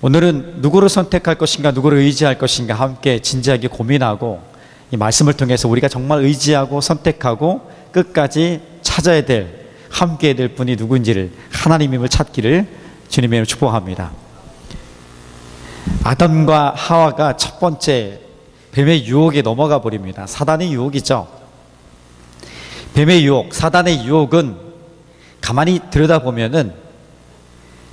오늘은 누구를 선택할 것인가, 누구를 의지할 것인가 함께 진지하게 고민하고, 이 말씀을 통해서 우리가 정말 의지하고 선택하고 끝까지 찾아야 될, 함께 해야 될 분이 누구인지를, 하나님임을 찾기를 주님의 이름으로 축복합니다. 아담과 하와가 첫 번째 뱀의 유혹에 넘어가 버립니다. 사단의 유혹이죠. 뱀의 유혹, 사단의 유혹은 가만히 들여다보면은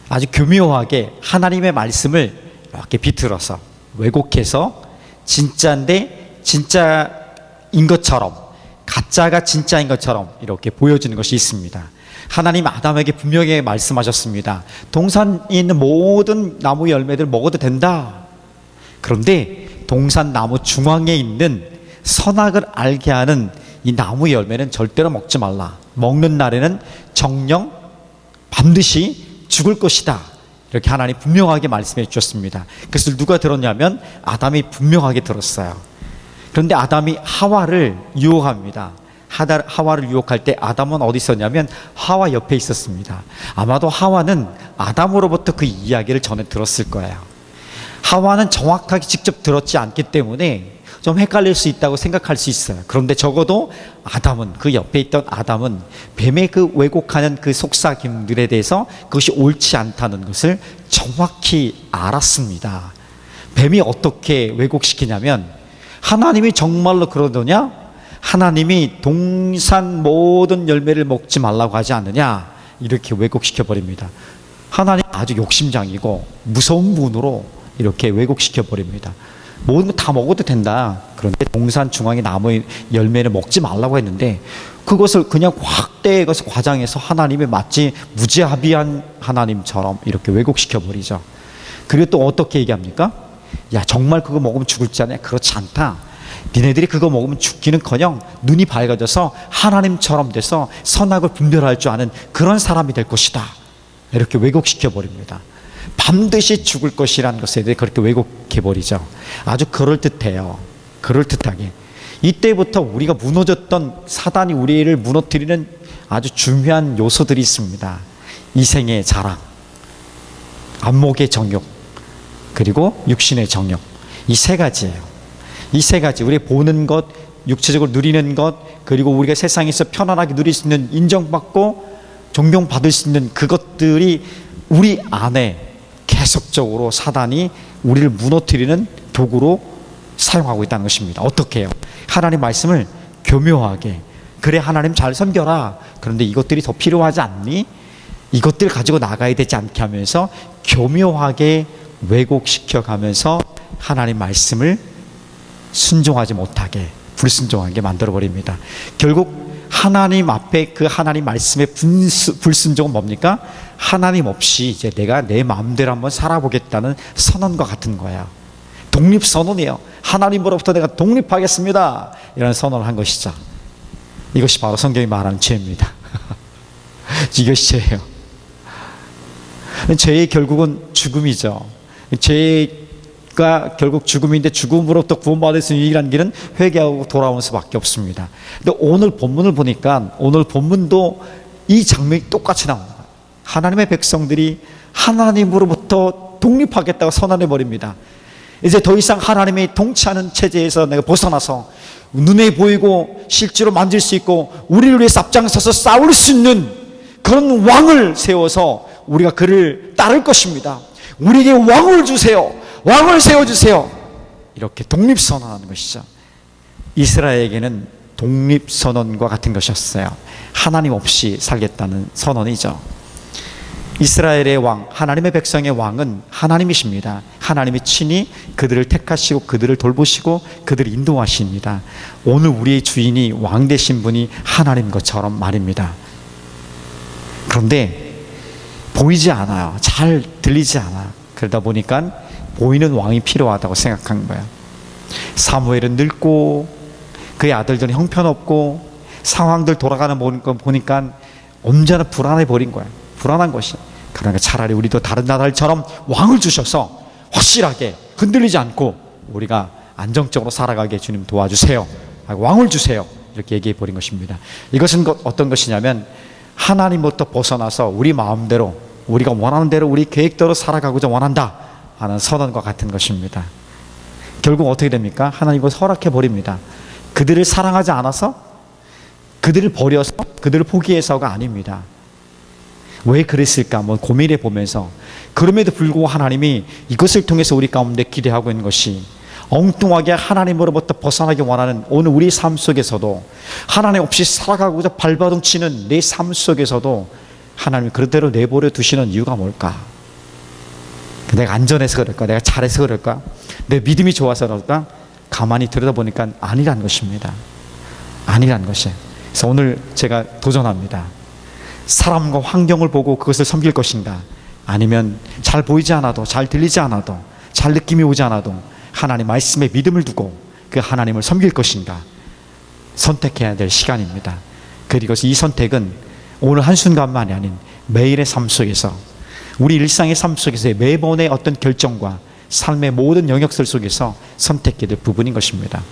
아주 교묘하게 하나님의 말씀을 이렇게 비틀어서 왜곡해서 진짜인데 진짜인 것처럼, 가짜가 진짜인 것처럼 이렇게 보여주는 것이 있습니다. 하나님 아담에게 분명히 말씀하셨습니다. 동산에 있는 모든 나무 열매들 먹어도 된다. 그런데 동산 나무 중앙에 있는 선악을 알게 하는 이 나무 열매는 절대로 먹지 말라. 먹는 날에는 정령 반드시 죽을 것이다. 이렇게 하나님 분명하게 말씀해 주셨습니다. 그것을 누가 들었냐면 아담이 분명하게 들었어요. 그런데 아담이 하와를 유혹합니다. 하와를 유혹할 때 아담은 어디 있었냐면 하와 옆에 있었습니다. 아마도 하와는 아담으로부터 그 이야기를 전에 들었을 거예요. 하와는 정확하게 직접 들었지 않기 때문에 좀 헷갈릴 수 있다고 생각할 수 있어요. 그런데 적어도 아담은, 그 옆에 있던 아담은 뱀의 그 왜곡하는 그 속삭임들에 대해서 그것이 옳지 않다는 것을 정확히 알았습니다. 뱀이 어떻게 왜곡시키냐면, 하나님이 정말로 그러더냐? 하나님이 동산 모든 열매를 먹지 말라고 하지 않느냐? 이렇게 왜곡시켜 버립니다. 하나님 아주 욕심장이고 무서운 분으로 이렇게 왜곡시켜 버립니다. 모든 거 다 먹어도 된다. 그런데 동산 중앙에 나무 열매를 먹지 말라고 했는데 그것을 그냥 확대해 가서 과장해서 하나님의 마치 무지합의한 하나님처럼 이렇게 왜곡시켜 버리죠. 그리고 또 어떻게 얘기합니까? 야, 정말 그거 먹으면 죽을지 않냐? 그렇지 않다. 니네들이 그거 먹으면 죽기는커녕 눈이 밝아져서 하나님처럼 돼서 선악을 분별할 줄 아는 그런 사람이 될 것이다. 이렇게 왜곡시켜 버립니다. 반드시 죽을 것이라는 것에 대해 그렇게 왜곡해버리죠. 아주 그럴듯해요. 그럴듯하게. 이때부터 우리가 무너졌던, 사단이 우리를 무너뜨리는 아주 중요한 요소들이 있습니다. 이생의 자랑, 안목의 정욕, 그리고 육신의 정욕. 이 세 가지예요. 이 세 가지, 우리 보는 것, 육체적으로 누리는 것, 그리고 우리가 세상에서 편안하게 누릴 수 있는, 인정받고 존경받을 수 있는 그것들이 우리 안에 계속적으로 사단이 우리를 무너뜨리는 도구로 사용하고 있다는 것입니다. 어떻게 해요? 하나님 말씀을 교묘하게, 그래 하나님 잘 섬겨라. 그런데 이것들이 더 필요하지 않니? 이것들 가지고 나가야 되지 않게 하면서 교묘하게 왜곡시켜 가면서 하나님 말씀을 순종하지 못하게, 불순종하게 만들어버립니다. 결국 하나님 앞에 그 하나님 말씀의 불순종은 뭡니까? 하나님 없이 이제 내가 내 마음대로 한번 살아보겠다는 선언과 같은 거예요. 독립선언이에요. 하나님으로부터 내가 독립하겠습니다. 이런 선언을 한 것이죠. 이것이 바로 성경이 말하는 죄입니다. 이것이 죄예요. 죄의 결국은 죽음이죠. 죄가 결국 죽음인데 죽음으로부터 구원받을 수 있는 유일한 길은 회개하고 돌아오는 수밖에 없습니다. 근데 오늘 본문을 보니까 오늘 본문도 이 장면이 똑같이 나옵니다. 하나님의 백성들이 하나님으로부터 독립하겠다고 선언해 버립니다. 이제 더 이상 하나님의 통치하는 체제에서 내가 벗어나서 눈에 보이고 실제로 만질 수 있고 우리를 위해서 앞장서서 싸울 수 있는 그런 왕을 세워서 우리가 그를 따를 것입니다. 우리에게 왕을 주세요. 왕을 세워주세요. 이렇게 독립선언하는 것이죠. 이스라엘에게는 독립선언과 같은 것이었어요. 하나님 없이 살겠다는 선언이죠. 이스라엘의 왕, 하나님의 백성의 왕은 하나님이십니다. 하나님이 친히 그들을 택하시고 그들을 돌보시고 그들을 인도하십니다. 오늘 우리의 주인이 왕 되신 분이 하나님 것처럼 말입니다. 그런데 보이지 않아요. 잘 들리지 않아. 그러다 보니까 보이는 왕이 필요하다고 생각한 거예요. 사무엘은 늙고 그의 아들들은 형편없고 상황들 돌아가는 거 보니까 언제나 불안해 버린 거예요. 불안한 것이. 그러니까 차라리 우리도 다른 나라들처럼 왕을 주셔서 확실하게 흔들리지 않고 우리가 안정적으로 살아가게 주님 도와주세요. 왕을 주세요. 이렇게 얘기해 버린 것입니다. 이것은 어떤 것이냐면 하나님부터 벗어나서 우리 마음대로, 우리가 원하는 대로, 우리 계획대로 살아가고자 원한다. 하는 선언과 같은 것입니다. 결국 어떻게 됩니까? 하나님 그것을 허락해 버립니다. 그들을 사랑하지 않아서, 그들을 버려서, 그들을 포기해서가 아닙니다. 왜 그랬을까 한번 고민해 보면서, 그럼에도 불구하고 하나님이 이것을 통해서 우리 가운데 기대하고 있는 것이, 엉뚱하게 하나님으로부터 벗어나기 원하는 오늘 우리 삶 속에서도, 하나님 없이 살아가고자 발버둥 치는 내 삶 속에서도 하나님이 그대로 내버려 두시는 이유가 뭘까? 내가 안전해서 그럴까? 내가 잘해서 그럴까? 내 믿음이 좋아서 그럴까? 가만히 들여다보니까 아니란 것입니다. 아니란 것이에요. 그래서 오늘 제가 도전합니다. 사람과 환경을 보고 그것을 섬길 것인가? 아니면 잘 보이지 않아도, 잘 들리지 않아도, 잘 느낌이 오지 않아도 하나님 말씀에 믿음을 두고 그 하나님을 섬길 것인가? 선택해야 될 시간입니다. 그리고 이 선택은 오늘 한순간만이 아닌 매일의 삶 속에서, 우리 일상의 삶 속에서의 매번의 어떤 결정과 삶의 모든 영역들 속에서 선택해야 될 부분인 것입니다.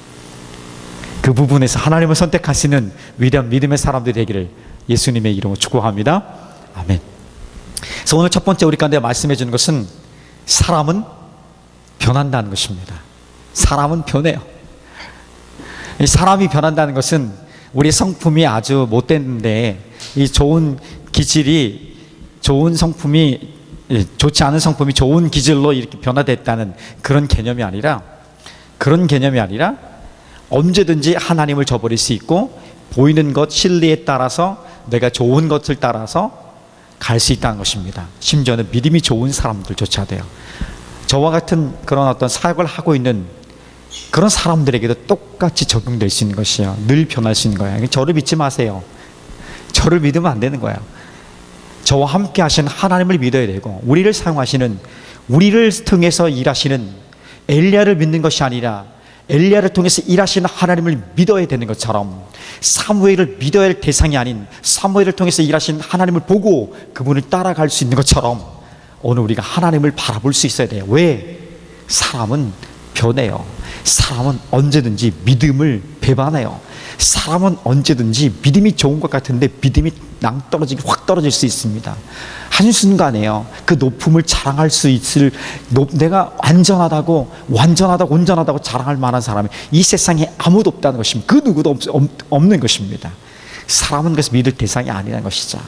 그 부분에서 하나님을 선택하시는 위대한 믿음의 사람들이 되기를 예수님의 이름으로 축복합니다. 아멘. 그래서 오늘 첫 번째 우리 가운데 말씀해 주는 것은 사람은 변한다는 것입니다. 사람은 변해요. 이 사람이 변한다는 것은 우리 성품이 아주 못됐는데 이 좋은 기질이, 좋은 성품이, 좋지 않은 성품이 좋은 기질로 이렇게 변화됐다는 그런 개념이 아니라, 언제든지 하나님을 저버릴 수 있고 보이는 것, 진리에 따라서 내가 좋은 것을 따라서 갈 수 있다는 것입니다. 심지어는 믿음이 좋은 사람들조차도요. 저와 같은 그런 어떤 사역을 하고 있는 그런 사람들에게도 똑같이 적용될 수 있는 것이에요. 늘 변할 수 있는 거예요. 저를 믿지 마세요. 저를 믿으면 안 되는 거예요. 저와 함께 하시는 하나님을 믿어야 되고, 우리를 사용하시는, 우리를 통해서 일하시는 엘리야를 믿는 것이 아니라 엘리야를 통해서 일하시는 하나님을 믿어야 되는 것처럼, 사무엘을 믿어야 할 대상이 아닌 사무엘을 통해서 일하시는 하나님을 보고 그분을 따라갈 수 있는 것처럼 오늘 우리가 하나님을 바라볼 수 있어야 돼요. 왜? 사람은 변해요. 사람은 언제든지 믿음을 배반해요. 사람은 언제든지 믿음이 좋은 것 같은데 믿음이 낭떠러지게 확 떨어질 수 있습니다. 한순간에요. 그 높음을 자랑할 수 있을, 내가 완전하다고 온전하다고 자랑할 만한 사람이 이 세상에 아무도 없다는 것입니다. 그 누구도 없는 것입니다. 사람은 그래서 믿을 대상이 아니라는 것이죠.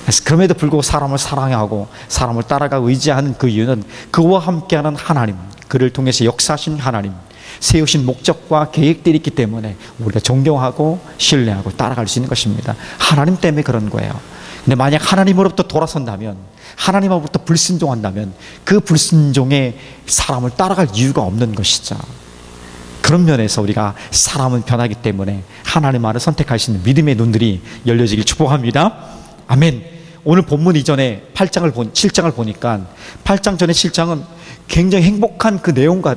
그래서 그럼에도 불구하고 사람을 사랑하고 사람을 따라가고 의지하는 그 이유는 그와 함께하는 하나님, 그를 통해서 역사하신 하나님, 세우신 목적과 계획들이 있기 때문에 우리가 존경하고 신뢰하고 따라갈 수 있는 것입니다. 하나님 때문에 그런 거예요. 근데 만약 하나님으로부터 돌아선다면, 하나님으로부터 불순종한다면 그 불순종에 사람을 따라갈 이유가 없는 것이죠. 그런 면에서 우리가 사람은 변하기 때문에 하나님만을 선택할 수 있는 믿음의 눈들이 열려지길 축복합니다. 아멘. 오늘 본문 이전에 7장을 보니까 8장 전에 7장은 굉장히 행복한 그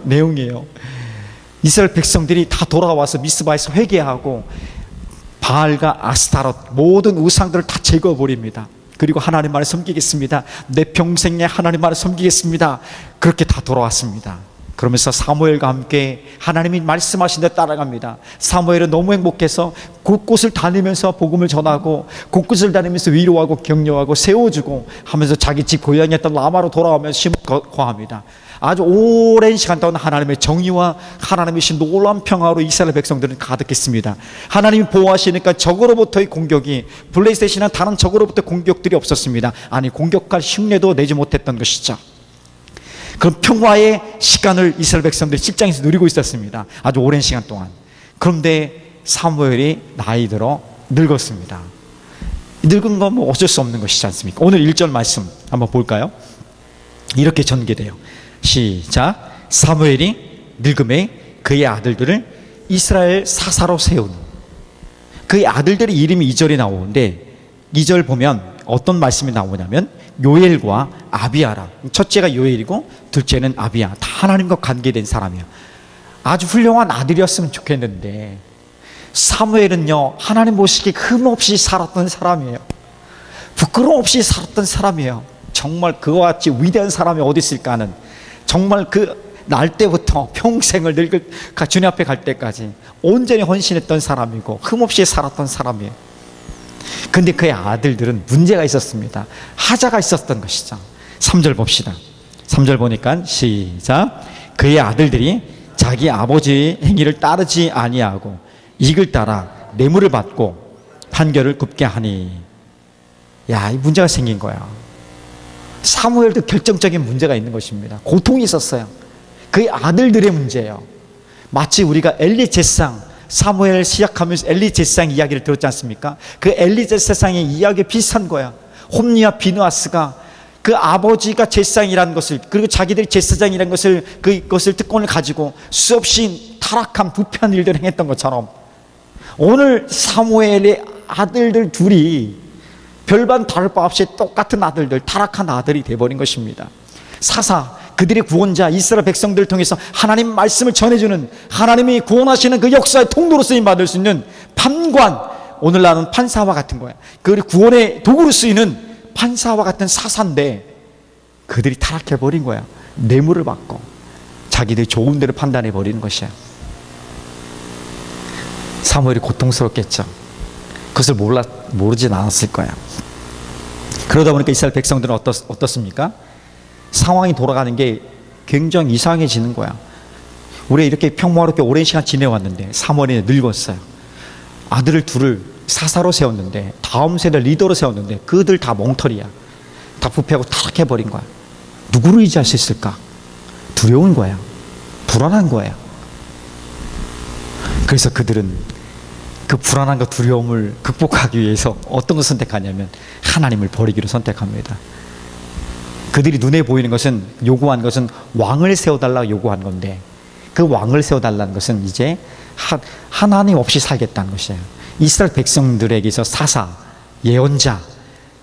내용이에요. 이스라엘 백성들이 다 돌아와서 미스바에서 회개하고 바알과 아스타롯 모든 우상들을 다 제거해버립니다. 그리고 하나님만을 섬기겠습니다. 내 평생에 하나님만을 섬기겠습니다. 그렇게 다 돌아왔습니다. 그러면서 사무엘과 함께 하나님이 말씀하신 데 따라갑니다. 사무엘은 너무 행복해서 곳곳을 다니면서 복음을 전하고, 곳곳을 다니면서 위로하고 격려하고 세워주고 하면서 자기 집 고향이었던 라마로 돌아오면서 심을 거합니다. 아주 오랜 시간 동안 하나님의 정의와 하나님의 신 놀라운 평화로 이스라엘 백성들은 가득했습니다. 하나님이 보호하시니까 적으로부터의 공격이, 블레셋이나 다른 적으로부터 공격들이 없었습니다. 아니, 공격할 흉내도 내지 못했던 것이죠. 그런 평화의 시간을 이스라엘 백성들이 실장에서 누리고 있었습니다. 아주 오랜 시간 동안. 그런데 사무엘이 나이 들어 늙었습니다. 늙은 건 뭐 어쩔 수 없는 것이지 않습니까? 오늘 1절 말씀 한번 볼까요? 이렇게 전개돼요. 시작. 사무엘이 늙음에 그의 아들들을 이스라엘 사사로 세운, 그의 아들들의 이름이 2절에 나오는데, 2절 보면 어떤 말씀이 나오냐면 요엘과 아비야라. 첫째가 요엘이고 둘째는 아비야. 다 하나님과 관계된 사람이에요. 아주 훌륭한 아들이었으면 좋겠는데 사무엘은요, 하나님 보시기에 흠없이 살았던 사람이에요. 부끄러움 없이 살았던 사람이에요. 정말 그와 같이 위대한 사람이 어디 있을까 하는, 정말 그 날 때부터 평생을 주님 앞에 갈 때까지 온전히 헌신했던 사람이고 흠없이 살았던 사람이에요. 근데 그의 아들들은 문제가 있었습니다. 하자가 있었던 것이죠. 3절 봅시다. 3절 보니까 시작. 그의 아들들이 자기 아버지의 행위를 따르지 아니하고 이익을 따라 뇌물을 받고 판결을 굽게 하니. 야, 이 문제가 생긴 거야. 사무엘도 결정적인 문제가 있는 것입니다. 고통이 있었어요. 그의 아들들의 문제예요. 마치 우리가 엘리 제사장, 사무엘 시작하면서 엘리 제사장 이야기를 들었지 않습니까? 그 엘리 제사장의 이야기에 비슷한 거야. 홈리와 비느하스가 그 아버지가 제사장이라는 것을, 그리고 자기들이 제사장이라는 것을, 그것을 특권을 가지고 수없이 타락한 부패한 일들을 행했던 것처럼 오늘 사무엘의 아들들 둘이 별반 다를 바 없이 똑같은 아들들, 타락한 아들이 되어버린 것입니다. 사사, 그들의 구원자 이스라엘 백성들을 통해서 하나님 말씀을 전해주는, 하나님이 구원하시는 그 역사의 통로로 쓰임받을 수 있는 판관, 오늘날은 판사와 같은 거야. 그 구원의 도구로 쓰이는 판사와 같은 사사인데 그들이 타락해버린 거야. 뇌물을 받고 자기들이 좋은 대로 판단해버리는 것이야. 사무엘이 고통스럽겠죠. 그것을 모르진 않았을 거야. 그러다 보니까 이스라엘 백성들은 어떻습니까? 상황이 돌아가는 게 굉장히 이상해지는 거야. 우리가 이렇게 평화롭게 오랜 시간 지내왔는데 사무엘이 늙었어요. 아들을 둘을 사사로 세웠는데, 다음 세대 리더로 세웠는데 그들 다 멍털이야. 다 부패하고 타락해버린 거야. 누구를 의지할 수 있을까? 두려운 거야. 불안한 거야. 그래서 그들은 그 불안함과 두려움을 극복하기 위해서 어떤 것을 선택하냐면 하나님을 버리기로 선택합니다. 그들이 눈에 보이는 것은, 요구한 것은 왕을 세워달라고 요구한 건데, 그 왕을 세워달라는 것은 이제 하나님 없이 살겠다는 것이에요. 이스라엘 백성들에게서 사사, 예언자,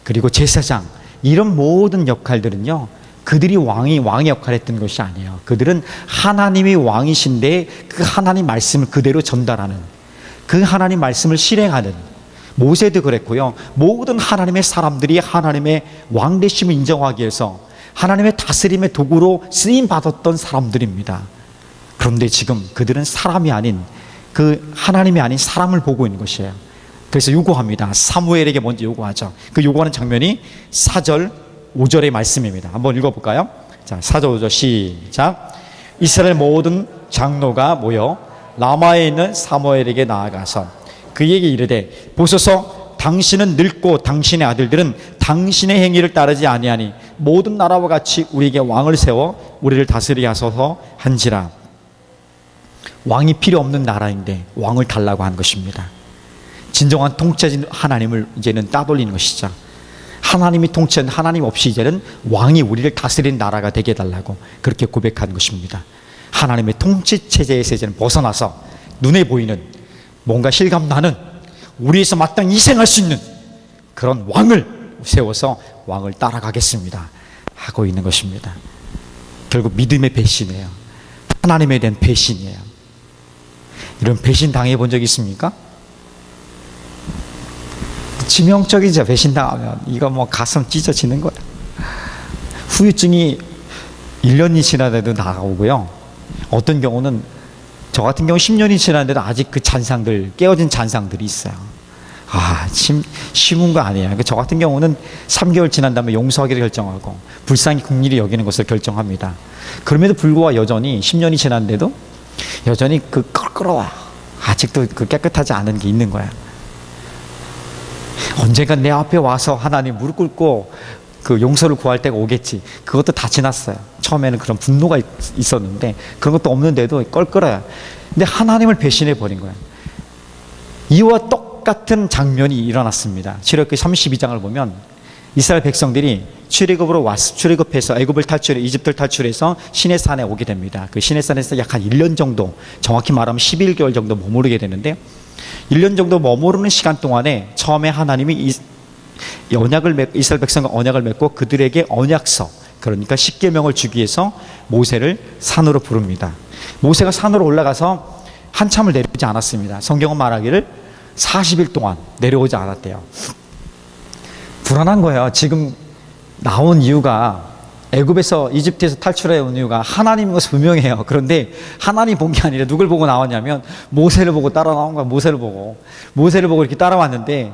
그리고 제사장, 이런 모든 역할들은요, 그들이 왕의 역할을 했던 것이 아니에요. 그들은 하나님이 왕이신데 그 하나님 말씀을 그대로 전달하는, 그 하나님 말씀을 실행하는, 모세도 그랬고요. 모든 하나님의 사람들이 하나님의 왕 되심을 인정하기 위해서 하나님의 다스림의 도구로 쓰임 받았던 사람들입니다. 그런데 지금 그들은 사람이 아닌, 그 하나님이 아닌 사람을 보고 있는 것이에요. 그래서 요구합니다. 사무엘에게 먼저 요구하죠. 그 요구하는 장면이 4절 5절의 말씀입니다. 한번 읽어볼까요? 자, 4절 5절 시작. 이스라엘 모든 장로가 모여 라마에 있는 사무엘에게 나아가서 그에게 이르되, 보소서, 당신은 늙고 당신의 아들들은 당신의 행위를 따르지 아니하니 모든 나라와 같이 우리에게 왕을 세워 우리를 다스리게 하소서 한지라. 왕이 필요 없는 나라인데 왕을 달라고 한 것입니다. 진정한 통치자인 하나님을 이제는 따돌리는 것이죠. 하나님이 통치한, 하나님 없이 이제는 왕이 우리를 다스리는 나라가 되게 해달라고 그렇게 고백한 것입니다. 하나님의 통치 체제에서 이제는 벗어나서 눈에 보이는, 뭔가 실감나는, 우리에서 마땅히 희생할 수 있는 그런 왕을 세워서 왕을 따라가겠습니다 하고 있는 것입니다. 결국 믿음의 배신이에요. 하나님에 대한 배신이에요. 이런 배신 당해본 적 있습니까? 치명적이죠. 배신당하면 이거 뭐 가슴 찢어지는 거예요. 후유증이 1년이 지나도 나오고요. 어떤 경우는, 저 같은 경우 10년이 지났는데도 아직 그 잔상들, 깨어진 잔상들이 있어요. 쉬운 거 아니에요. 저 같은 경우는 3개월 지난 다음에 용서하기를 결정하고 불쌍히 긍휼히 여기는 것을 결정합니다. 그럼에도 불구하고 여전히 10년이 지났는데도 여전히 그 껄끄러워. 아직도 그 깨끗하지 않은 게 있는 거야. 언젠간 내 앞에 와서 하나님 무릎 꿇고 그 용서를 구할 때가 오겠지. 그것도 다 지났어요. 처음에는 그런 분노가 있었는데 그런 것도 없는데도 껄끄러워요. 근데 하나님을 배신해 버린 거예요. 이와 똑같은 장면이 일어났습니다. 출애굽기 32장을 보면 이스라엘 백성들이 출애굽해서 애굽을 탈출해, 이집트를 탈출해서 시내산에 오게 됩니다. 그 시내산에서 약 한 1년 정도, 정확히 말하면 11개월 정도 머무르게 되는데, 1년 정도 머무르는 시간 동안에 처음에 하나님이 이스라엘 백성과 언약을 맺고 그들에게 언약서, 그러니까 십계명을 주기 위해서 모세를 산으로 부릅니다. 모세가 산으로 올라가서 한참을 내려오지 않았습니다. 성경은 말하기를 40일 동안 내려오지 않았대요. 불안한 거예요. 지금 나온 이유가, 애굽에서, 이집트에서 탈출해 온 이유가 하나님인 것이 분명해요. 그런데 하나님 본 게 아니라 누굴 보고 나왔냐면 모세를 보고 따라 나온 거야. 모세를 보고 이렇게 따라왔는데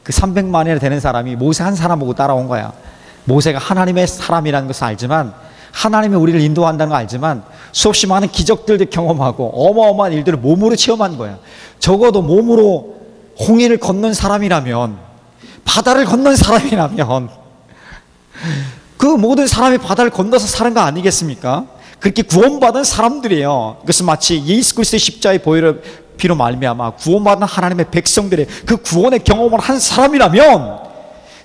그 300만이나 되는 사람이 모세 한 사람 보고 따라온 거야. 모세가 하나님의 사람이라는 것을 알지만 하나님이 우리를 인도한다는 거 알지만 수없이 많은 기적들도 경험하고 어마어마한 일들을 몸으로 체험한 거야. 적어도 몸으로 홍해를 건넌 사람이라면, 바다를 건넌 사람이라면 그 모든 사람이 바다를 건너서 사는 거 아니겠습니까? 그렇게 구원받은 사람들이에요. 그것은 마치 예수 그리스도의 십자가의 보혈을 피로 말미암아 구원받은 하나님의 백성들의 그 구원의 경험을 한 사람이라면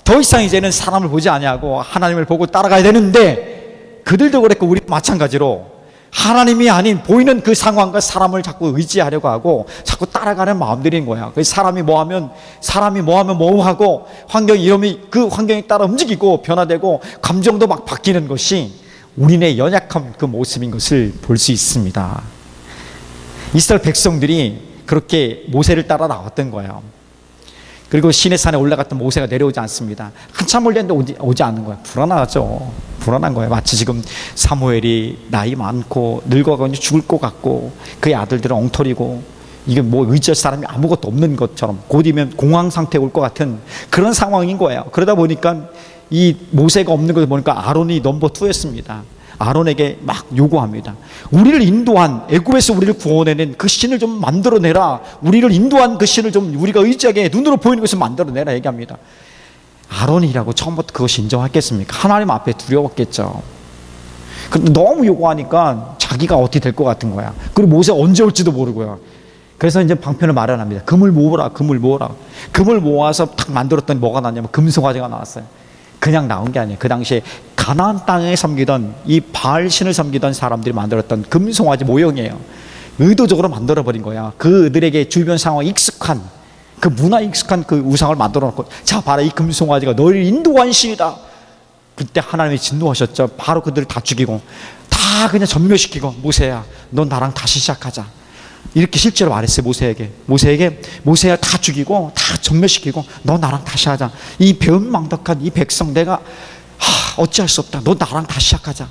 더 이상 이제는 사람을 보지 아니하고 하나님을 보고 따라가야 되는데, 그들도 그랬고 우리도 마찬가지로 하나님이 아닌 보이는 그 상황과 사람을 자꾸 의지하려고 하고 자꾸 따라가는 마음들인 거야. 그래서 사람이 뭐 하면 뭐 하고 환경이 이러면 그 환경에 따라 움직이고 변화되고 감정도 막 바뀌는 것이 우리네 연약한 그 모습인 것을 볼 수 있습니다. 이스라엘 백성들이 그렇게 모세를 따라 나왔던 거예요. 그리고 시내산에 올라갔던 모세가 내려오지 않습니다. 한참 올렸는데 오지 않는 거예요. 불안한 거예요. 마치 지금 사무엘이 나이 많고 늙어가고 죽을 것 같고 그의 아들들은 엉터리고 이게 뭐 의지할 사람이 아무것도 없는 것처럼 곧이면 공황 상태에 올 것 같은 그런 상황인 거예요. 그러다 보니까 이 모세가 없는 것을 보니까 아론이 넘버 2였습니다. 아론에게 막 요구합니다. 우리를 인도한, 애굽에서 우리를 구원해낸 그 신을 좀 만들어내라. 우리를 인도한 그 신을 좀 우리가 의지하게 눈으로 보이는 것을 만들어내라 얘기합니다. 아론이라고 처음부터 그것이 인정했겠습니까? 하나님 앞에 두려웠겠죠. 근데 너무 요구하니까 자기가 어떻게 될 것 같은 거야. 그리고 모세가 언제 올지도 모르고요. 그래서 이제 방편을 마련합니다. 금을 모으라. 금을 모아서 탁 만들었더니 뭐가 나냐면 금송아지가 나왔어요. 그냥 나온 게 아니에요. 그 당시에 가나안 땅에 섬기던 이 바알 신을 섬기던 사람들이 만들었던 금송아지 모형이에요. 의도적으로 만들어버린 거야. 그들에게 주변 상황에 익숙한, 그 문화에 익숙한 그 우상을 만들어 놓고, 자 봐라, 이 금송아지가 너희를 인도한 신이다. 그때 하나님이 진노하셨죠. 바로 그들을 다 죽이고 다 그냥 전멸시키고, 모세야 넌 나랑 다시 시작하자, 이렇게 실제로 말했어요. 모세에게 다 죽이고 다 전멸시키고 너 나랑 다시 하자. 이 배은망덕한 이 백성 내가 어찌할 수 없다. 너 나랑 다시 시작하자.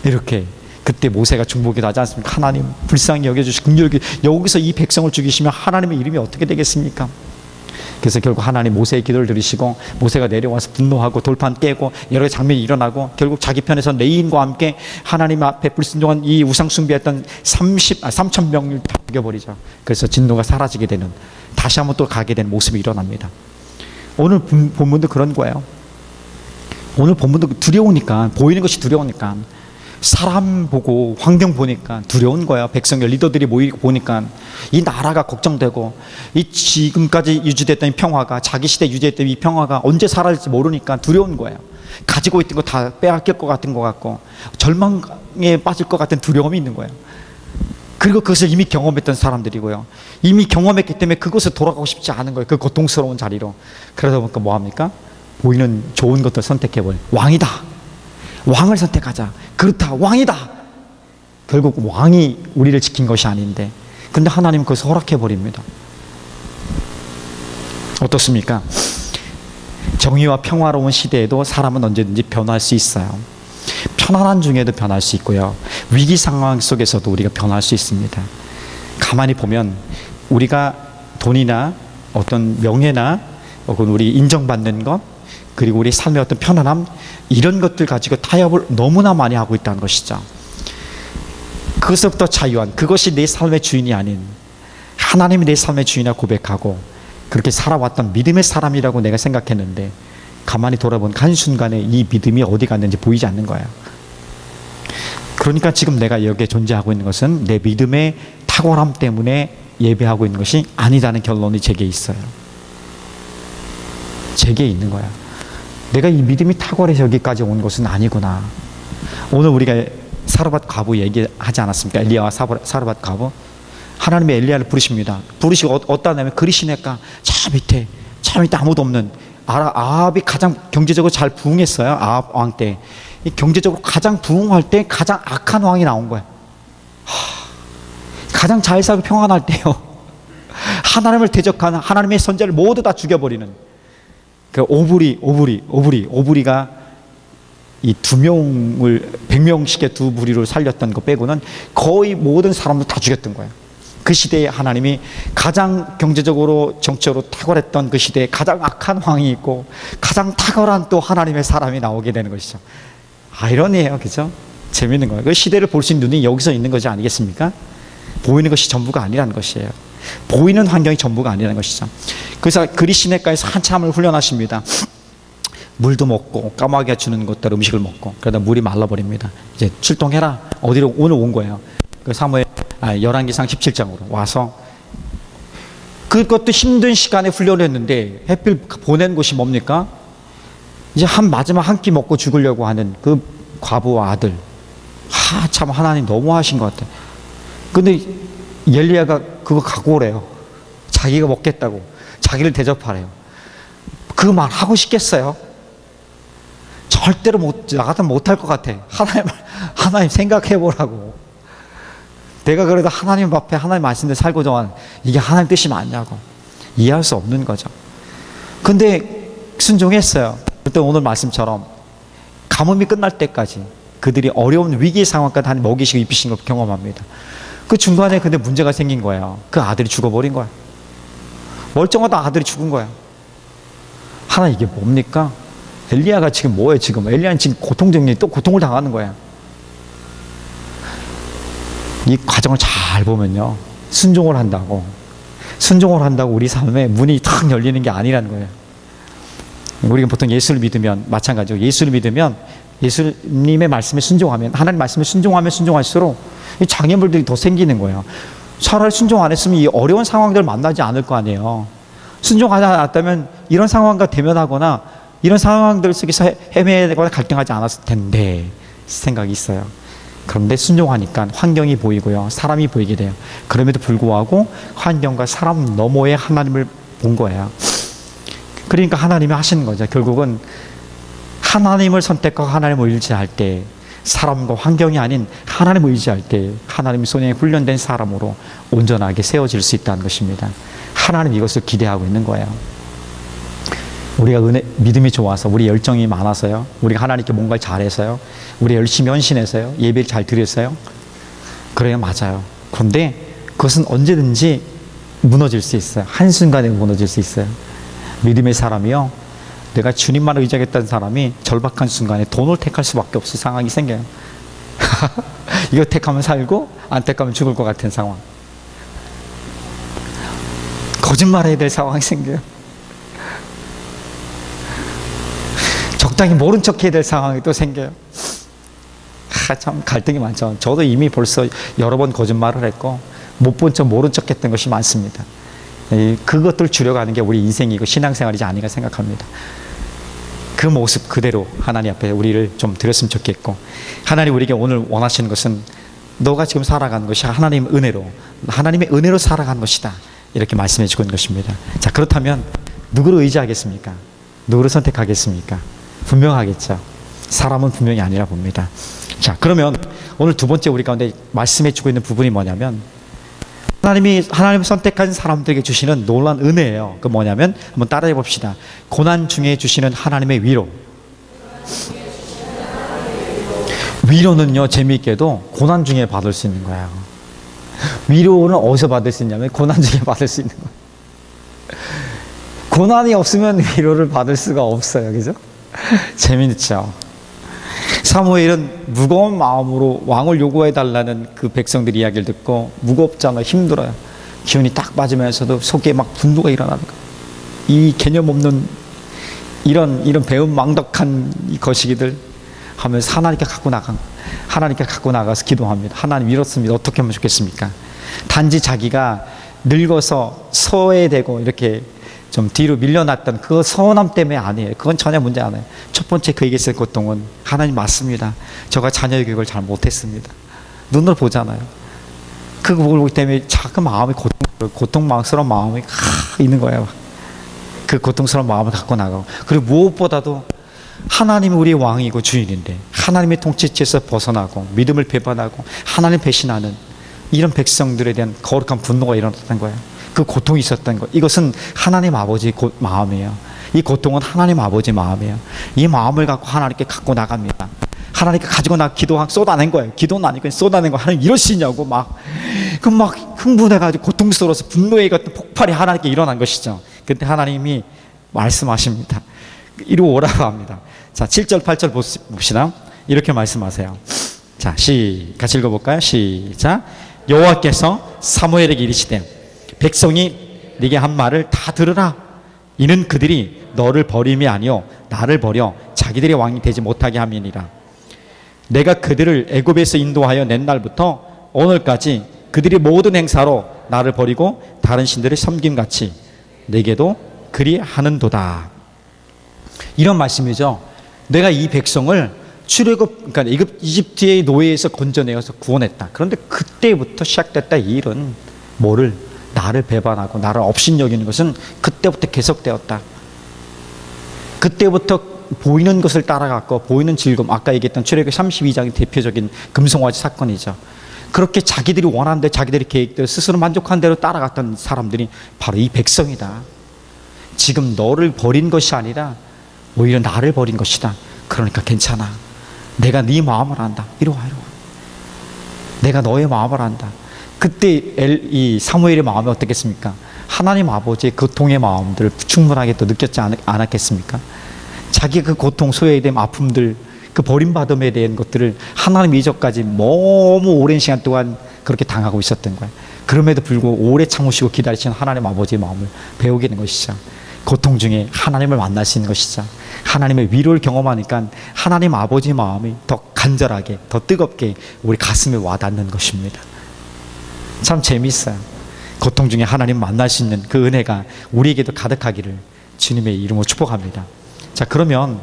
이렇게 그때 모세가 중보기도 하지 않습니까? 하나님 불쌍히 여겨주시고 긍휼히 여기서 이 백성을 죽이시면 하나님의 이름이 어떻게 되겠습니까? 그래서 결국 하나님 모세의 기도를 들으시고 모세가 내려와서 분노하고 돌판 깨고 여러 가지 장면이 일어나고 결국 자기 편에서 레인과 함께 하나님 앞에 불순종한 이 우상 숭배했던 3,000명을 다 죽여버리죠. 그래서 진노가 사라지게 되는, 다시 한번 또 가게 되는 모습이 일어납니다. 오늘 본문도 그런 거예요. 오늘 본문도 두려우니까, 보이는 것이 두려우니까, 사람 보고 환경 보니까 두려운 거야. 백성들 리더들이 모이고 보니까 이 나라가 걱정되고, 이 지금까지 유지됐던 이 평화가, 자기 시대 유지했던 이 평화가 언제 사라질지 모르니까 두려운 거예요. 가지고 있던 거 다 빼앗길 것 같은 것 같고 절망에 빠질 것 같은 두려움이 있는 거예요. 그리고 그것을 이미 경험했던 사람들이고요. 이미 경험했기 때문에 그것을 돌아가고 싶지 않은 거예요. 그 고통스러운 자리로. 그러다 보니까 뭐합니까? 보이는 좋은 것들 선택해버려요. 왕을 선택하자. 그렇다, 왕이다. 결국 왕이 우리를 지킨 것이 아닌데, 근데 하나님은 그것을 허락해버립니다. 어떻습니까? 정의와 평화로운 시대에도 사람은 언제든지 변할 수 있어요. 편안한 중에도 변할 수 있고요, 위기 상황 속에서도 우리가 변할 수 있습니다. 가만히 보면 우리가 돈이나 어떤 명예나 혹은 우리 인정받는 것, 그리고 우리 삶의 어떤 편안함, 이런 것들 가지고 타협을 너무나 많이 하고 있다는 것이죠. 그것부터 자유한, 그것이 내 삶의 주인이 아닌 하나님이 내 삶의 주인이라 고백하고 그렇게 살아왔던 믿음의 사람이라고 내가 생각했는데, 가만히 돌아보니까 한순간에 이 믿음이 어디 갔는지 보이지 않는 거예요. 그러니까 지금 내가 여기에 존재하고 있는 것은 내 믿음의 탁월함 때문에 예배하고 있는 것이 아니다는 결론이 제게 있어요. 제게 있는 거야. 내가 이 믿음이 탁월해서 여기까지 온 것은 아니구나. 오늘 우리가 사르밧 과부 얘기하지 않았습니까? 엘리야와 사르밧 과부. 하나님이 엘리야를 부르십니다. 부르시고 어디다 내면 그리시네까 저 밑에 아무도 없는 아합이 가장 경제적으로 잘 부흥했어요. 아합 왕 때. 이 경제적으로 가장 부흥할 때 가장 악한 왕이 나온 거예요. 가장 잘 살고 평안할 때요, 하나님을 대적하는 하나님의 선자를 모두 다 죽여버리는 그 오브리가 이 100명씩의 두 무리를 살렸던 거 빼고는 거의 모든 사람들 다 죽였던 거예요. 그 시대에 하나님이 가장 경제적으로 정치적으로 탁월했던 그 시대에 가장 악한 왕이 있고 가장 탁월한 또 하나님의 사람이 나오게 되는 것이죠. 아이러니해요. 그죠? 재밌는 거예요. 그 시대를 볼 수 있는 눈이 여기서 있는 것이 아니겠습니까? 보이는 것이 전부가 아니라는 것이에요. 보이는 환경이 전부가 아니라는 것이죠. 그래서 그리 시내가에서 한참을 훈련하십니다. 물도 먹고 까마귀가 주는 것들 음식을 먹고 그러다 물이 말라버립니다. 이제 출동해라. 어디로 오늘 온 거예요. 그 사무엘 열왕기상 17장으로 와서 그것도 힘든 시간에 훈련을 했는데 해필 보낸 곳이 뭡니까? 이제 마지막 한 끼 먹고 죽으려고 하는 그 과부와 아들. 참 하나님 너무하신 것 같아. 근데 엘리야가 그거 갖고 오래요. 자기가 먹겠다고 자기를 대접하래요. 그 말 하고 싶겠어요? 절대로 나 같으면 못할 것 같아. 하나님 생각해 보라고. 내가 그래도 하나님 앞에 하나님 말씀대로 살고 정한 이게 하나님 뜻이 맞냐고 이해할 수 없는 거죠. 근데 순종했어요. 그때 오늘 말씀처럼 가뭄이 끝날 때까지 그들이 어려운 위기 상황까지 하나님 먹이시고 입히신 걸 경험합니다. 그 중간에 근데 문제가 생긴 거예요. 그 아들이 죽어버린 거야. 멀쩡하다 아들이 죽은 거야. 하나님 이게 뭡니까? 엘리야가 지금 뭐예요? 지금 엘리야는 지금 고통 정리 또 고통을 당하는 거야. 이 과정을 잘 보면요, 순종을 한다고 우리 삶에 문이 탁 열리는 게 아니라는 거예요. 우리가 보통 예수를 믿으면 마찬가지고, 예수를 믿으면 예수님의 말씀에 순종하면, 하나님 말씀에 순종하면 순종할수록 이 장애물들이 더 생기는 거예요. 차라리 순종 안 했으면 이 어려운 상황들을 만나지 않을 거 아니에요. 순종하지 않았다면 이런 상황과 대면하거나 이런 상황들 속에서 헤매거나 갈등하지 않았을 텐데 생각이 있어요. 그런데 순종하니까 환경이 보이고요, 사람이 보이게 돼요. 그럼에도 불구하고 환경과 사람 너머에 하나님을 본 거예요. 그러니까 하나님이 하시는 거죠. 결국은 하나님을 선택하고 하나님을 의지할 때, 사람과 환경이 아닌 하나님을 의지할 때 하나님 손에 훈련된 사람으로 온전하게 세워질 수 있다는 것입니다. 하나님 이것을 기대하고 있는 거예요. 우리가 믿음이 좋아서, 우리 열정이 많아서요, 우리가 하나님께 뭔가를 잘해서요, 우리 열심히 헌신해서요, 예배를 잘 드렸어요, 그래요, 맞아요. 그런데 그것은 언제든지 무너질 수 있어요. 한순간에 무너질 수 있어요. 믿음의 사람이요, 내가 주님만 의지하겠다는 사람이 절박한 순간에 돈을 택할 수밖에 없을 상황이 생겨요. 이거 택하면 살고 안 택하면 죽을 것 같은 상황, 거짓말해야 될 상황이 생겨요. 적당히 모른 척 해야 될 상황이 또 생겨요. 참 갈등이 많죠. 저도 이미 벌써 여러 번 거짓말을 했고 못 본 척 모른 척 했던 것이 많습니다. 그것들 줄여가는 게 우리 인생이고 신앙생활이지 아닌가 생각합니다. 그 모습 그대로 하나님 앞에 우리를 좀 드렸으면 좋겠고, 하나님 우리에게 오늘 원하시는 것은 너가 지금 살아가는 것이 하나님의 은혜로 살아가는 것이다, 이렇게 말씀해 주고 있는 것입니다. 자, 그렇다면 누구를 의지하겠습니까? 누구를 선택하겠습니까? 분명하겠죠. 사람은 분명히 아니라 봅니다. 자, 그러면 오늘 두 번째 우리 가운데 말씀해 주고 있는 부분이 뭐냐면, 하나님을 선택한 사람들에게 주시는 놀라운 은혜예요. 그 뭐냐면 한번 따라해 봅시다. 고난 중에 주시는 하나님의 위로. 위로는요, 재미있게도 고난 중에 받을 수 있는 거예요. 위로는 어디서 받을 수 있냐면 고난 중에 받을 수 있는 거예요. 고난이 없으면 위로를 받을 수가 없어요. 그죠? 재미있죠? 사무엘은 무거운 마음으로 왕을 요구해 달라는 그 백성들 이야기를 듣고, 무겁잖아, 힘들어요, 기운이 딱 빠지면서도 속에 막 분노가 일어나는 거예요. 이 개념 없는 이런 배은망덕한 이 거시기들 하면서 하나님께 갖고 나가서 기도합니다. 하나님 이렇습니다. 어떻게 하면 좋겠습니까? 단지 자기가 늙어서 소외되고 이렇게 좀 뒤로 밀려났던 그 서운함 때문에 아니에요. 그건 전혀 문제 아니에요. 첫 번째 그에게 있을 고통은, 하나님 맞습니다, 저가 자녀 교육을 잘 못했습니다. 눈으로 보잖아요. 그거 보기 때문에 자꾸 마음이 고통스러운 마음이 있는 거예요. 그 고통스러운 마음을 갖고 나가고, 그리고 무엇보다도 하나님이 우리의 왕이고 주인인데 하나님의 통치체에서 벗어나고 믿음을 배반하고 하나님 배신하는 이런 백성들에 대한 거룩한 분노가 일어났던 거예요. 그 고통이 있었던 것, 이것은 하나님 아버지의 마음이에요. 이 고통은 하나님 아버지의 마음이에요. 이 마음을 갖고 하나님께 갖고 나갑니다. 하나님께 가지고 기도하고 쏟아낸 거예요. 기도는 아니고 쏟아낸 거예요. 하나님 이러시냐고 막 흥분해가지고 고통스러워서 분노의 같은 폭발이 하나님께 일어난 것이죠. 그때 하나님이 말씀하십니다. 이리 오라고 합니다. 자, 7절 8절 봅시다. 이렇게 말씀하세요. 자, 같이 읽어볼까요? 시작. 여호와께서 사무엘에게 이르시되 백성이 네게 한 말을 다 들으라. 이는 그들이 너를 버림이 아니요 나를 버려 자기들의 왕이 되지 못하게 함이니라. 내가 그들을 애굽에서 인도하여 낸 날부터 오늘까지 그들이 모든 행사로 나를 버리고 다른 신들을 섬김같이 내게도 그리하는도다. 이런 말씀이죠. 내가 이 백성을 출애굽, 그러니까 이집트의 노예에서 건져내어서 구원했다. 그런데 그때부터 시작됐다. 이 일은 뭐를, 나를 배반하고 나를 업신여기는 것은 그때부터 계속되었다. 그때부터 보이는 것을 따라갔고 보이는 즐거움, 아까 얘기했던 출애굽 32장의 대표적인 금송아지 사건이죠. 그렇게 자기들이 원하는 대 자기들의 계획대로 스스로 만족한 대로 따라갔던 사람들이 바로 이 백성이다. 지금 너를 버린 것이 아니라 오히려 나를 버린 것이다. 그러니까 괜찮아. 내가 네 마음을 안다. 이리 와, 이리 와. 내가 너의 마음을 안다. 그때 이 사무엘의 마음이 어떻겠습니까? 하나님 아버지의 고통의 마음들을 충분하게 또 느꼈지 않았겠습니까? 자기 그 고통, 소외됨, 아픔들, 그 버림받음에 대한 것들을 하나님 이전까지 너무 오랜 시간 동안 그렇게 당하고 있었던 거예요. 그럼에도 불구하고 오래 참으시고 기다리시는 하나님 아버지의 마음을 배우게 된 것이죠. 고통 중에 하나님을 만날 수 있는 것이죠. 하나님의 위로를 경험하니까 하나님 아버지의 마음이 더 간절하게, 더 뜨겁게 우리 가슴에 와닿는 것입니다. 참 재미있어요. 고통 중에 하나님 만날 수 있는 그 은혜가 우리에게도 가득하기를 주님의 이름으로 축복합니다. 자, 그러면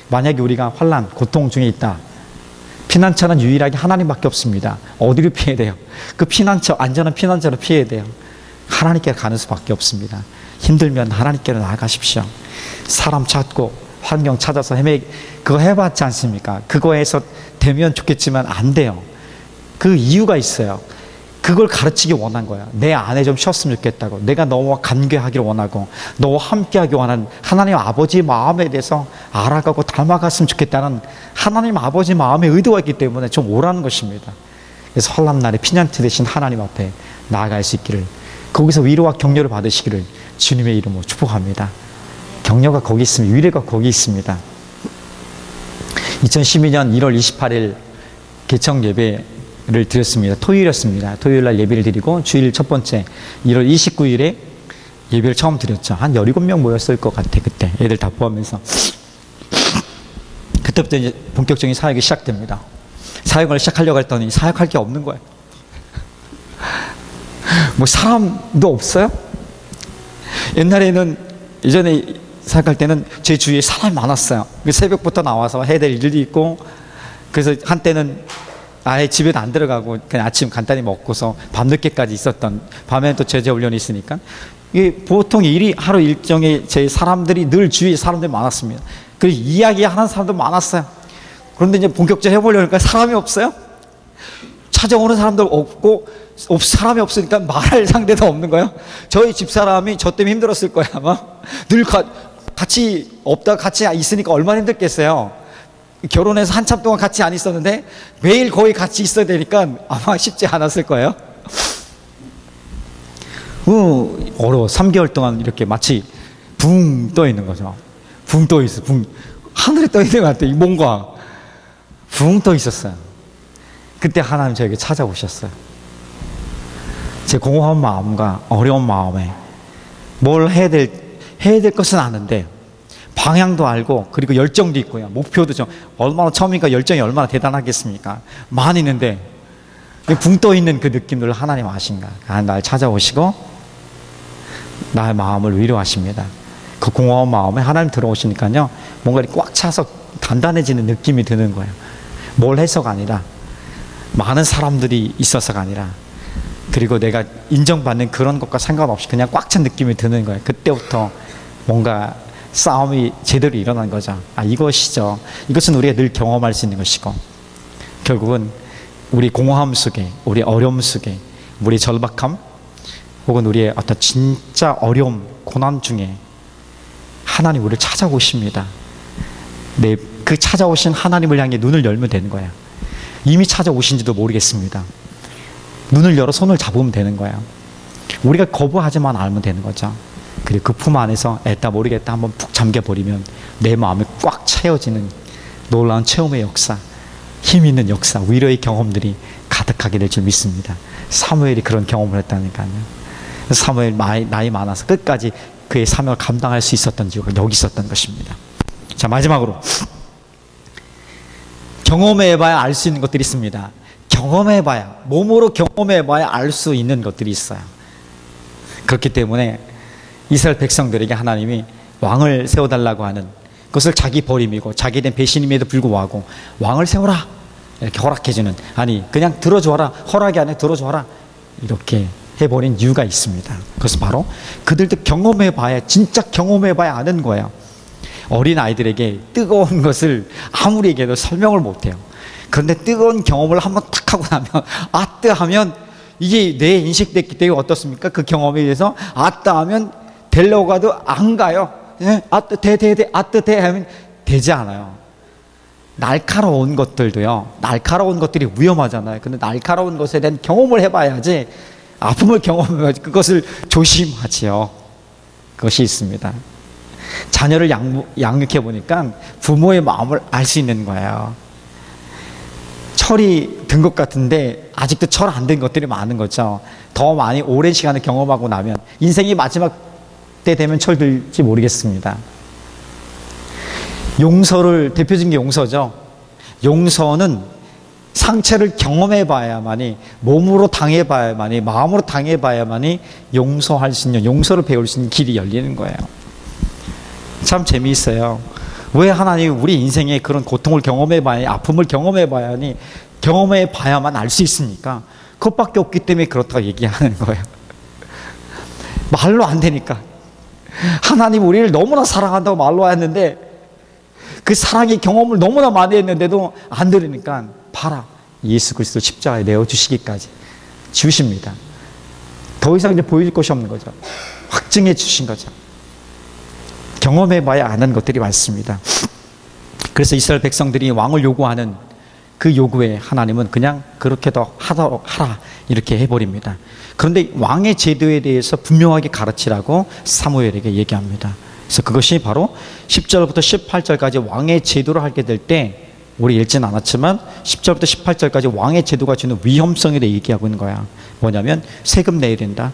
만약에 우리가 환난, 고통 중에 있다. 피난처는 유일하게 하나님밖에 없습니다. 어디를 피해야 돼요? 그 피난처, 안전한 피난처로 피해야 돼요. 하나님께 가는 수밖에 없습니다. 힘들면 하나님께로 나아가십시오. 사람 찾고 환경 찾아서 그거 해봤지 않습니까? 그거에서 되면 좋겠지만 안 돼요. 그 이유가 있어요. 그걸 가르치기 원한 거야. 내 안에 좀 쉬었으면 좋겠다고. 내가 너와 관계하기를 원하고 너와 함께하기 원하는 하나님 아버지의 마음에 대해서 알아가고 닮아갔으면 좋겠다는 하나님 아버지 마음의 의도가 있기 때문에 좀 오라는 것입니다. 그래서 환난날에 피난처 되신 하나님 앞에 나아갈 수 있기를, 거기서 위로와 격려를 받으시기를 주님의 이름으로 축복합니다. 격려가 거기 있습니다. 위로가 거기 있습니다. 2012년 1월 28일 개청 예배를 드렸습니다. 토요일이었습니다. 토요일날 예배를 드리고 주일 첫 번째 1월 29일에 예배를 처음 드렸죠. 한 17명 모였을 것 같아. 그때 애들 다 포함해서. 그때부터 이제 본격적인 사역이 시작됩니다. 사역을 시작하려고 했더니 사역할 게 없는 거예요. 뭐 사람도 없어요? 옛날에는, 예전에 사역할 때는 제 주위에 사람이 많았어요. 새벽부터 나와서 해야 될 일도 있고, 그래서 한때는 아예 집에도 안 들어가고 그냥 아침 간단히 먹고서 밤늦게까지 있었던, 밤에는 또 제자 훈련이 있으니까 이게 보통 일이, 하루 일정에 제 사람들이 늘 주위에 사람들이 많았습니다. 그리고 이야기하는 사람도 많았어요. 그런데 이제 본격적으로 해보려니까 사람이 없어요. 찾아오는 사람도 없고, 사람이 없으니까 말할 상대도 없는 거예요. 저희 집사람이 저 때문에 힘들었을 거예요. 아마 늘 같이 없다가 같이 있으니까 얼마나 힘들겠어요. 결혼해서 한참 동안 같이 안 있었는데 매일 거의 같이 있어야 되니까 아마 쉽지 않았을 거예요. 어려워. 3개월 동안 이렇게 마치 붕 떠 있는 거죠. 붕 떠 있어. 하늘에 떠 있는 것 같아요. 뭔가 붕 떠 있었어요. 그때 하나님 저에게 찾아오셨어요. 제 공허한 마음과 어려운 마음에 뭘 해야 될 것은 아는데 방향도 알고, 그리고 열정도 있고요. 목표도 좀, 얼마나 처음이니까 열정이 얼마나 대단하겠습니까? 많이 있는데 붕 떠 있는 그 느낌들을 하나님 아신가? 날 찾아오시고 나의 마음을 위로하십니다. 그 공허한 마음에 하나님 들어오시니까요, 뭔가 이렇게 꽉 차서 단단해지는 느낌이 드는 거예요. 뭘 해서가 아니라, 많은 사람들이 있어서가 아니라, 그리고 내가 인정받는 그런 것과 상관없이 그냥 꽉 찬 느낌이 드는 거예요. 그때부터 뭔가 싸움이 제대로 일어난 거죠. 이것이죠. 이것은 우리가 늘 경험할 수 있는 것이고, 결국은 우리 공허함 속에, 우리 어려움 속에, 우리 절박함, 혹은 우리의 어떤 진짜 어려움, 고난 중에 하나님 우리를 찾아오십니다. 네, 그 찾아오신 하나님을 향해 눈을 열면 되는 거예요. 이미 찾아오신지도 모르겠습니다. 눈을 열어 손을 잡으면 되는 거예요. 우리가 거부하지만 알면 되는 거죠. 그리고 그 품 안에서 애따 모르겠다 한번 푹 잠겨버리면 내 마음이 꽉 채워지는 놀라운 체험의 역사, 힘 있는 역사, 위로의 경험들이 가득하게 될 줄 믿습니다. 사무엘이 그런 경험을 했다니까요. 사무엘 나이 많아서 끝까지 그의 사명을 감당할 수 있었던 이유가 여기 있었던 것입니다. 자, 마지막으로 경험해봐야 알 수 있는 것들이 있습니다. 경험해봐야, 몸으로 경험해봐야 알 수 있는 것들이 있어요. 그렇기 때문에 이스라엘 백성들에게 하나님이 왕을 세워달라고 하는 그것을 자기 버림이고 자기에 대한 배신임에도 불구하고 왕을 세워라 이렇게 허락해주는, 아니 그냥 들어줘라, 허락이 아니라 들어줘라 이렇게 해버린 이유가 있습니다. 그것은 바로 그들도 경험해봐야, 진짜 경험해봐야 아는 거예요. 어린 아이들에게 뜨거운 것을 아무리 얘기해도 설명을 못해요. 그런데 뜨거운 경험을 한번 탁 하고 나면 아뜨 하면 이게 뇌에 인식됐기 때문에 어떻습니까? 그 경험에 의해서 아따 하면 되려고 가도 안 가요. 아뜨 아뜨 하면 되지 않아요. 날카로운 것들도요, 날카로운 것들이 위험하잖아요. 근데 날카로운 것에 대한 경험을 해봐야지, 아픔을 경험해야지 그것을 조심하지요. 그것이 있습니다. 자녀를 양육해 보니까 부모의 마음을 알 수 있는 거예요. 철이 든 것 같은데 아직도 철 안 된 것들이 많은 거죠. 더 많이 오랜 시간을 경험하고 나면 인생이 마지막 때 되면 철 들지 모르겠습니다. 용서를, 대표적인 게 용서죠. 용서는 상처를 경험해 봐야만이, 몸으로 당해 봐야만이, 마음으로 당해 봐야만이 용서할 수 있는, 용서를 배울 수 있는 길이 열리는 거예요. 참 재미있어요. 왜 하나님이 우리 인생에 그런 고통을 경험해 봐야, 아픔을 경험해 봐야니, 경험해 봐야만 알 수 있습니까? 그것밖에 없기 때문에 그렇다고 얘기하는 거예요. 말로 안 되니까. 하나님 우리를 너무나 사랑한다고 말로 했는데, 그 사랑의 경험을 너무나 많이 했는데도 안 들으니까 봐라, 예수 그리스도 십자가에 내어주시기까지 주십니다. 더 이상 이제 보여줄 것이 없는 거죠. 확증해 주신 거죠. 경험해봐야 아는 것들이 많습니다. 그래서 이스라엘 백성들이 왕을 요구하는 그 요구에 하나님은 그냥 그렇게 더 하도록 하라 이렇게 해버립니다. 그런데 왕의 제도에 대해서 분명하게 가르치라고 사무엘에게 얘기합니다. 그래서 그것이 바로 10절부터 18절까지 왕의 제도를 하게 될 때, 우리 읽지는 않았지만 10절부터 18절까지 왕의 제도가 주는 위험성에 대해 얘기하고 있는 거야. 뭐냐면 세금 내야 된다,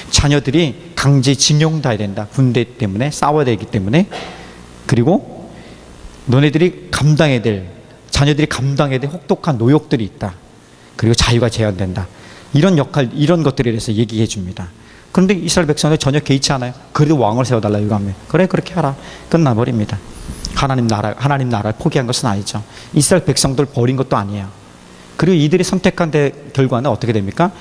자녀들이 강제 징용돼야 된다, 군대 때문에 싸워야 되기 때문에, 그리고 너네들이 감당해야 될, 자녀들이 감당해야 될 혹독한 노역들이 있다, 그리고 자유가 제한된다, 이런 역할, 이런 것들에 대해서 얘기해 줍니다. 그런데 이스라엘 백성들 전혀 개의치 않아요. 그래도 왕을 세워달라 요구하면 그래 그렇게 하라, 끝나버립니다. 하나님 나라를 포기한 것은 아니죠. 이스라엘 백성들 버린 것도 아니에요. 그리고 이들이 선택한 결과는 어떻게 됩니까?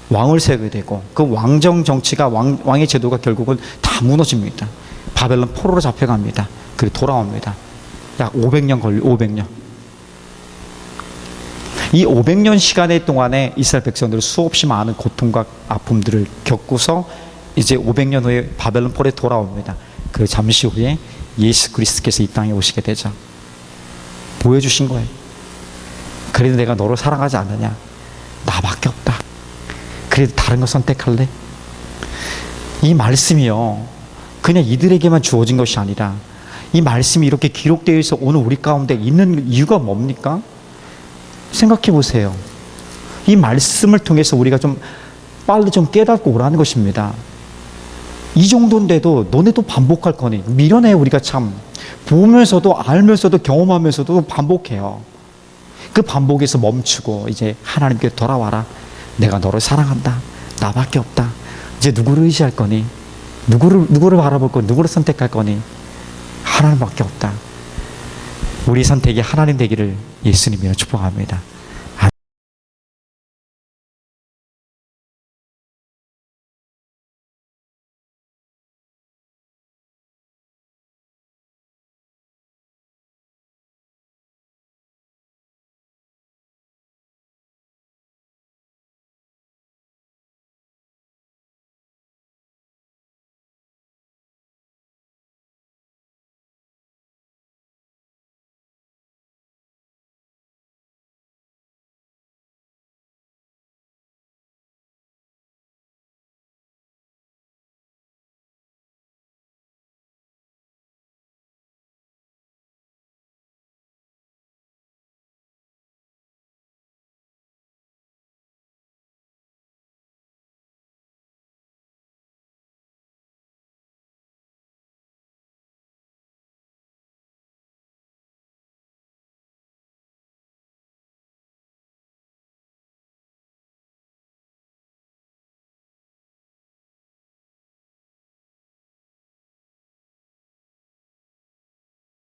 왕을 세우게 되고, 그 왕정 정치가, 왕의 제도가 결국은 다 무너집니다. 바벨론 포로로 잡혀갑니다. 그리고 돌아옵니다. 약 500년 500년. 이 500년 시간의 동안에 이스라엘 백성들은 수없이 많은 고통과 아픔들을 겪고서 이제 500년 후에 바벨론 포로에 돌아옵니다. 그 잠시 후에 예수 그리스도께서 이 땅에 오시게 되죠. 보여주신 거예요. 그래도 내가 너를 사랑하지 않느냐? 나밖에 없다. 그래도 다른 거 선택할래? 이 말씀이요, 그냥 이들에게만 주어진 것이 아니라 이 말씀이 이렇게 기록되어 있어 오늘 우리 가운데 있는 이유가 뭡니까? 생각해 보세요. 이 말씀을 통해서 우리가 좀 빨리 좀 깨닫고 오라는 것입니다. 이 정도인데도 너네도 반복할 거니, 미련해. 우리가 참 보면서도 알면서도 경험하면서도 반복해요. 그 반복에서 멈추고 이제 하나님께 돌아와라. 내가 너를 사랑한다. 나밖에 없다. 이제 누구를 의지할 거니? 누구를 바라볼 거니? 누구를 선택할 거니? 하나님밖에 없다. 우리 선택이 하나님 되기를 예수님이라 축복합니다.